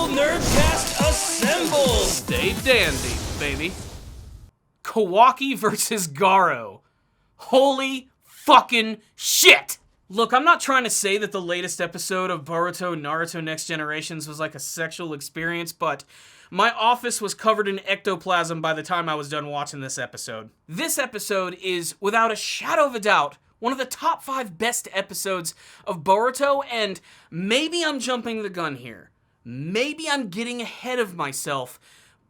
Nerdcast assemble! Stay dandy, baby. Kawaki versus Garo. Holy fucking shit! Look, I'm not trying to say that the latest episode of Boruto Naruto Next Generations was like a sexual experience, but my office was covered in ectoplasm by the time I was done watching this episode. This episode is, without a shadow of a doubt, one of the top 5 best episodes of Boruto, and maybe I'm jumping the gun here. Maybe I'm getting ahead of myself,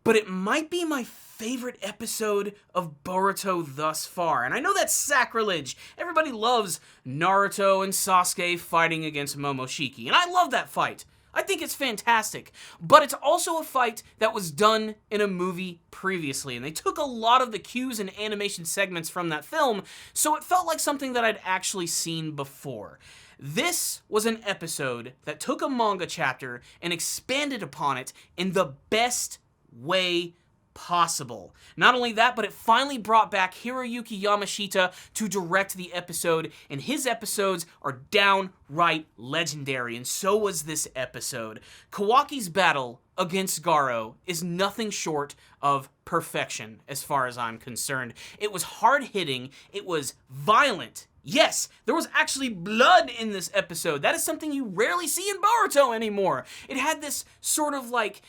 but it might be my favorite episode of Boruto thus far. And I know that's sacrilege. Everybody loves Naruto and Sasuke fighting against Momoshiki, and I love that fight. I think it's fantastic, but it's also a fight that was done in a movie previously, and they took a lot of the cues and animation segments from that film, so it felt like something that I'd actually seen before. This was an episode that took a manga chapter and expanded upon it in the best way possible. Not only that, but it finally brought back Hiroyuki Yamashita to direct the episode, and his episodes are downright legendary, and so was this episode. Kawaki's battle against Garo is nothing short of perfection, as far as I'm concerned. It was hard-hitting, it was violent. Yes, there was actually blood in this episode. That is something you rarely see in Boruto anymore. It had this sort of like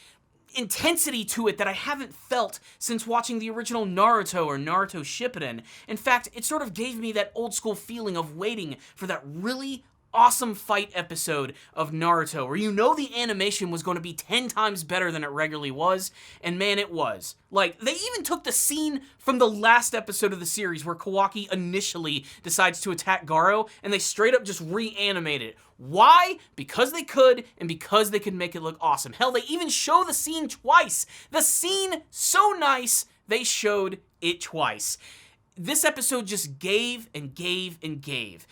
intensity to it that I haven't felt since watching the original Naruto or Naruto Shippuden. In fact, it sort of gave me that old school feeling of waiting for that really awesome fight episode of Naruto, where you know the animation was going to be 10 times better than it regularly was, and man, it was. Like, they even took the scene from the last episode of the series where Kawaki initially decides to attack Garo, and they straight up just reanimate it. Why? Because they could, and because they could make it look awesome. Hell, they even show the scene twice. The scene, so nice, they showed it twice. This episode just gave and gave and gave.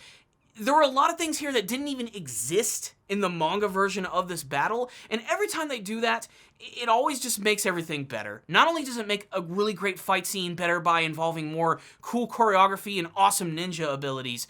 There were a lot of things here that didn't even exist in the manga version of this battle, and every time they do that, it always just makes everything better. Not only does it make a really great fight scene better by involving more cool choreography and awesome ninja abilities,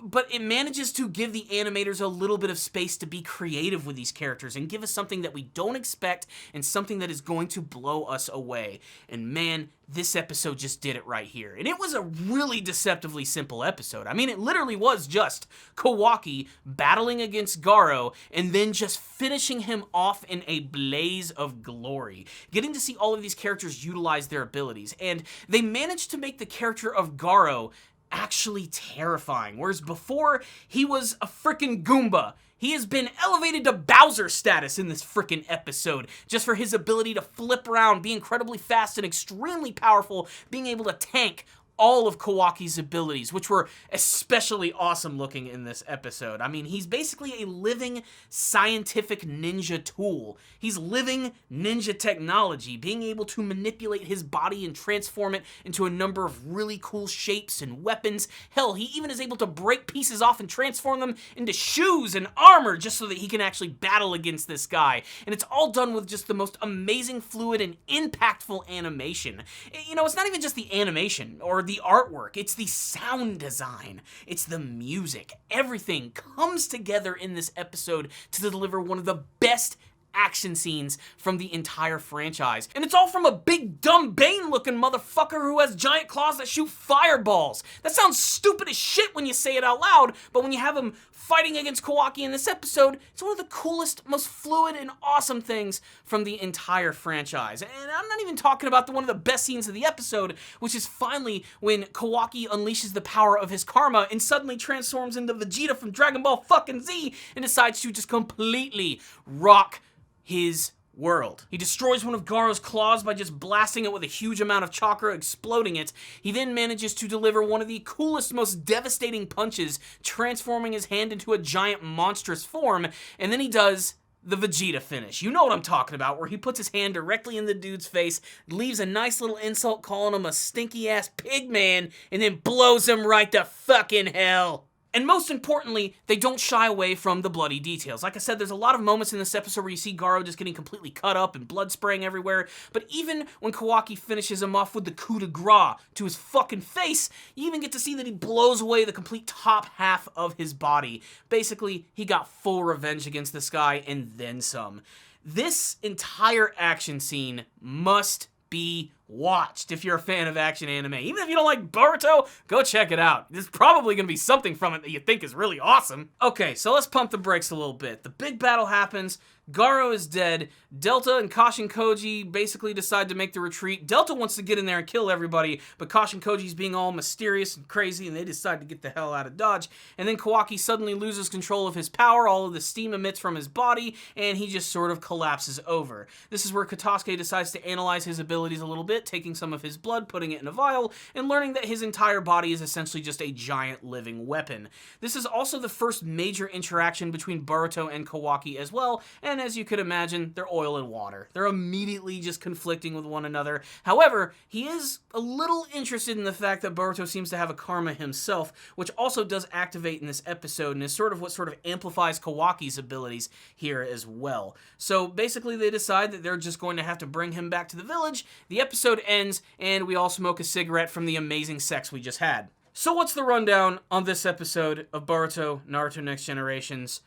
but it manages to give the animators a little bit of space to be creative with these characters and give us something that we don't expect and something that is going to blow us away. And man, this episode just did it right here. And it was a really deceptively simple episode. I mean, it literally was just Kawaki battling against Garo and then just finishing him off in a blaze of glory. Getting to see all of these characters utilize their abilities. And they managed to make the character of Garo actually terrifying, whereas before he was a frickin' Goomba. He has been elevated to Bowser status in this frickin' episode, just for his ability to flip around, be incredibly fast and extremely powerful, being able to tank all of Kawaki's abilities, which were especially awesome looking in this episode. I mean, he's basically a living scientific ninja tool. He's living ninja technology, being able to manipulate his body and transform it into a number of really cool shapes and weapons. Hell, he even is able to break pieces off and transform them into shoes and armor just so that he can actually battle against this guy. And it's all done with just the most amazing, fluid, and impactful animation. You know, it's not even just the animation or the artwork, it's the sound design, it's the music. Everything comes together in this episode to deliver one of the best action scenes from the entire franchise. And it's all from a big dumb Bane looking motherfucker who has giant claws that shoot fireballs. That sounds stupid as shit when you say it out loud, but when you have him fighting against Kawaki in this episode, it's one of the coolest, most fluid and awesome things from the entire franchise. And I'm not even talking about one of the best scenes of the episode, which is finally when Kawaki unleashes the power of his karma and suddenly transforms into Vegeta from Dragon Ball fucking Z and decides to just completely rock his world. He destroys one of Garo's claws by just blasting it with a huge amount of chakra, exploding it. He then manages to deliver one of the coolest, most devastating punches, transforming his hand into a giant monstrous form, and then he does the Vegeta finish. You know what I'm talking about, where he puts his hand directly in the dude's face, leaves a nice little insult calling him a stinky-ass pig man, and then blows him right to fucking hell. And most importantly, they don't shy away from the bloody details. Like I said, there's a lot of moments in this episode where you see Garo just getting completely cut up and blood spraying everywhere, but even when Kawaki finishes him off with the coup de grace to his fucking face, you even get to see that he blows away the complete top half of his body. Basically, he got full revenge against this guy and then some. This entire action scene must be watched if you're a fan of action anime. Even if you don't like Boruto, go check it out. There's probably going to be something from it that you think is really awesome. Okay, so let's pump the brakes a little bit. The big battle happens. Garo is dead. Delta and Kashin Koji basically decide to make the retreat. Delta wants to get in there and kill everybody, but Kashin Koji's being all mysterious and crazy, and they decide to get the hell out of Dodge. And then Kawaki suddenly loses control of his power, all of the steam emits from his body, and he just sort of collapses over. This is where Katasuke decides to analyze his abilities a little bit, taking some of his blood, putting it in a vial, and learning that his entire body is essentially just a giant living weapon. This is also the first major interaction between Boruto and Kawaki as well, and as you could imagine, they're oil and water. They're immediately just conflicting with one another. However, he is a little interested in the fact that Boruto seems to have a karma himself, which also does activate in this episode and is sort of what sort of amplifies Kawaki's abilities here as well. So basically they decide that they're just going to have to bring him back to the village. The episode ends, and we all smoke a cigarette from the amazing sex we just had. So what's the rundown on this episode of Boruto Naruto Next Generations?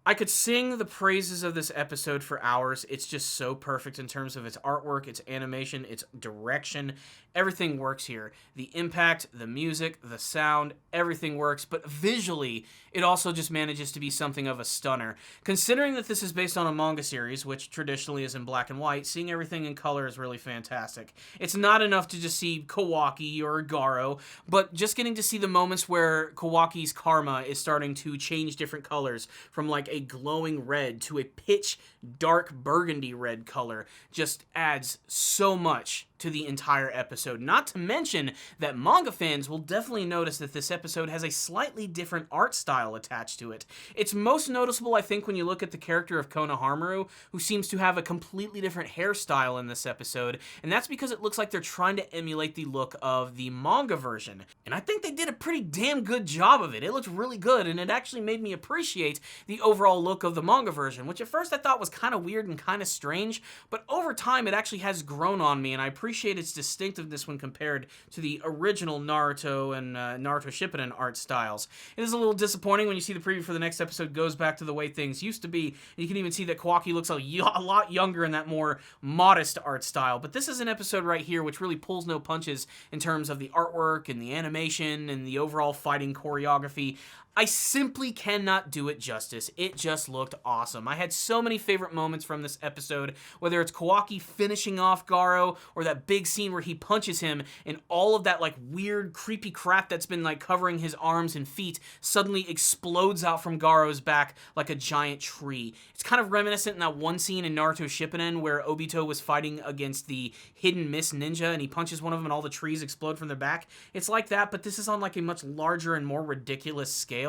I could sing the praises of this episode for hours. It's just so perfect in terms of its artwork, its animation, its direction. Everything works here. The impact, the music, the sound, everything works. But visually, it also just manages to be something of a stunner. Considering that this is based on a manga series, which traditionally is in black and white, seeing everything in color is really fantastic. It's not enough to just see Kawaki or Garo, but just getting to see the moments where Kawaki's karma is starting to change different colors from like a glowing red to a pitch dark burgundy red color just adds so much to the entire episode. Not to mention that manga fans will definitely notice that this episode has a slightly different art style attached to it. It's most noticeable, I think, when you look at the character of Konohamaru, who seems to have a completely different hairstyle in this episode, and that's because it looks like they're trying to emulate the look of the manga version. And I think they did a pretty damn good job of it. It looked really good, and it actually made me appreciate the overall look of the manga version, which at first I thought was kind of weird and kind of strange, but over time it actually has grown on me, and I appreciate its distinctiveness when compared to the original Naruto and Naruto Shippuden art styles. It is a little disappointing when you see the preview for the next episode goes back to the way things used to be, and you can even see that Kawaki looks a lot younger in that more modest art style, but this is an episode right here which really pulls no punches in terms of the artwork and the animation and the overall fighting choreography. I simply cannot do it justice. It just looked awesome. I had so many favorite moments from this episode, whether it's Kawaki finishing off Garo or that big scene where he punches him and all of that like weird creepy crap that's been like covering his arms and feet suddenly explodes out from Garo's back like a giant tree. It's kind of reminiscent in that one scene in Naruto Shippuden where Obito was fighting against the hidden mist ninja and he punches one of them and all the trees explode from their back. It's like that, but this is on like a much larger and more ridiculous scale.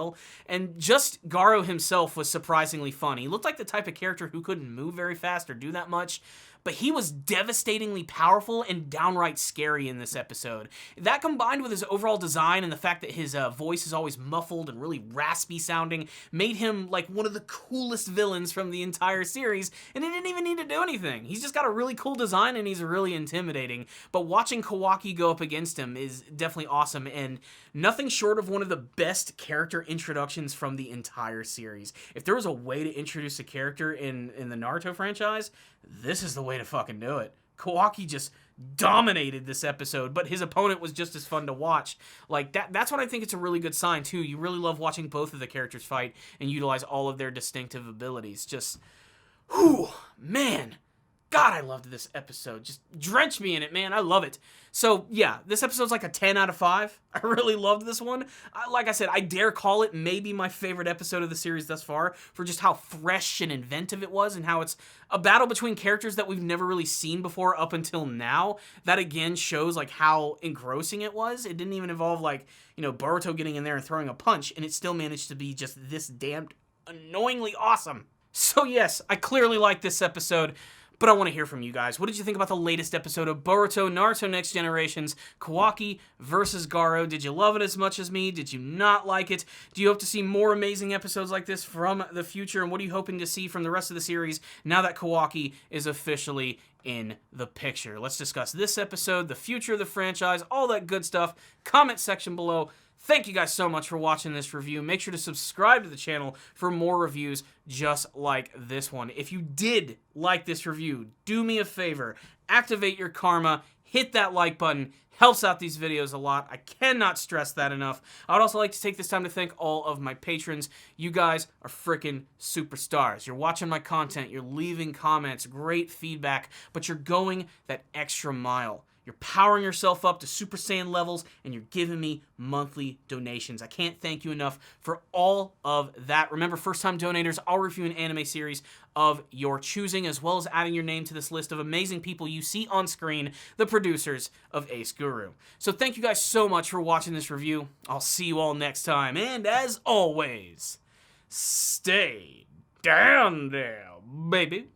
And just Garo himself was surprisingly fun. He looked like the type of character who couldn't move very fast or do that much, but he was devastatingly powerful and downright scary in this episode. That combined with his overall design and the fact that his voice is always muffled and really raspy sounding made him like one of the coolest villains from the entire series, and he didn't even need to do anything. He's just got a really cool design and he's really intimidating, but watching Kawaki go up against him is definitely awesome and nothing short of one of the best character introductions from the entire series. If there was a way to introduce a character in the Naruto franchise, this is the way to fucking do it. Kawaki just dominated this episode, but his opponent was just as fun to watch. Like, that's what I think it's a really good sign, too. You really love watching both of the characters fight and utilize all of their distinctive abilities. Just, whew, man. God, I loved this episode. Just drench me in it, man. I love it. So, yeah, this episode's like a 10 out of 5. I really loved this one. Like I said, I dare call it maybe my favorite episode of the series thus far for just how fresh and inventive it was and how it's a battle between characters that we've never really seen before up until now. That, again, shows, like, how engrossing it was. It didn't even involve, like, you know, Boruto getting in there and throwing a punch, and it still managed to be just this damned annoyingly awesome. So, yes, I clearly like this episode. But I want to hear from you guys. What did you think about the latest episode of Boruto Naruto Next Generations, Kawaki versus Garo? Did you love it as much as me? Did you not like it? Do you hope to see more amazing episodes like this from the future? And what are you hoping to see from the rest of the series now that Kawaki is officially in the picture? Let's discuss this episode, the future of the franchise, all that good stuff. Comment section below. Thank you guys so much for watching this review. Make sure to subscribe to the channel for more reviews just like this one. If you did like this review, do me a favor, activate your karma, hit that like button. Helps out these videos a lot. I cannot stress that enough. I would also like to take this time to thank all of my patrons. You guys are freaking superstars. You're watching my content, you're leaving comments, great feedback, but you're going that extra mile. You're powering yourself up to Super Saiyan levels, and you're giving me monthly donations. I can't thank you enough for all of that. Remember, first-time donators, I'll review an anime series of your choosing, as well as adding your name to this list of amazing people you see on screen, the producers of Ace Guru. So thank you guys so much for watching this review. I'll see you all next time, and as always, stay down there, baby.